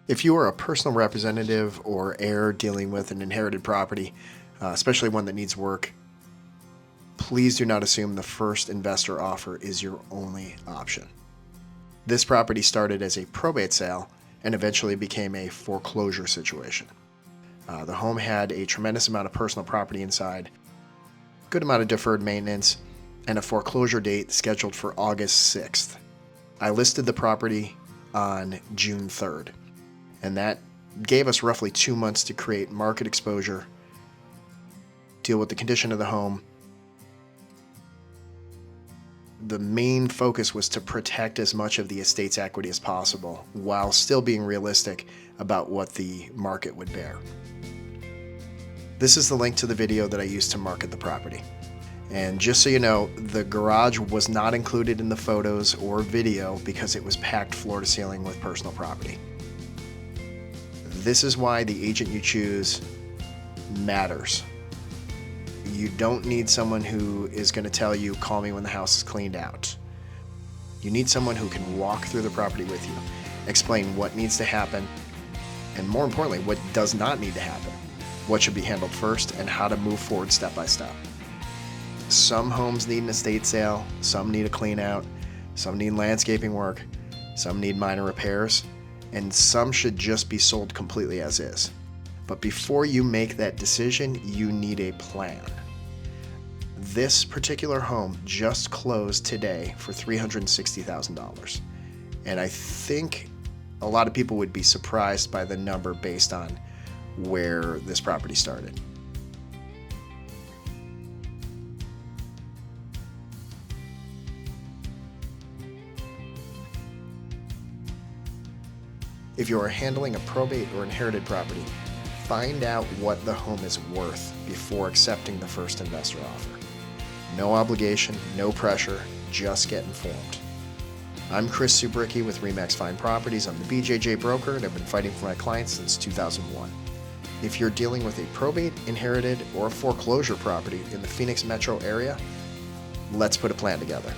If you are a personal representative or heir dealing with an inherited property, especially one that needs work, please do not assume the first investor offer is your only option. This property started as a probate sale and eventually became a foreclosure situation. The home had a tremendous amount of personal property inside, good amount of deferred maintenance, and a foreclosure date scheduled for August 6th. I listed the property on June 3rd, and that gave us roughly 2 months to create market exposure, deal with the condition of the home. The main focus was to protect as much of the estate's equity as possible while still being realistic about what the market would bear. This is the link to the video that I used to market the property. And just so you know, the garage was not included in the photos or video because it was packed floor to ceiling with personal property. This is why the agent you choose matters. You don't need someone who is going to tell you, call me when the house is cleaned out. You need someone who can walk through the property with you, explain what needs to happen, and more importantly, what does not need to happen, what should be handled first, and how to move forward step by step. Some homes need an estate sale, some need a clean out, some need landscaping work, some need minor repairs, and some should just be sold completely as is. But before you make that decision, you need a plan. This particular home just closed today for $360,000. And I think a lot of people would be surprised by the number based on where this property started. If you are handling a probate or inherited property, find out what the home is worth before accepting the first investor offer. No obligation, no pressure, just get informed. I'm Chris Zubrycki with RE/MAX Fine Properties. I'm the BJJ broker and I've been fighting for my clients since 2001. If you're dealing with a probate, inherited, or foreclosure property in the Phoenix metro area, let's put a plan together.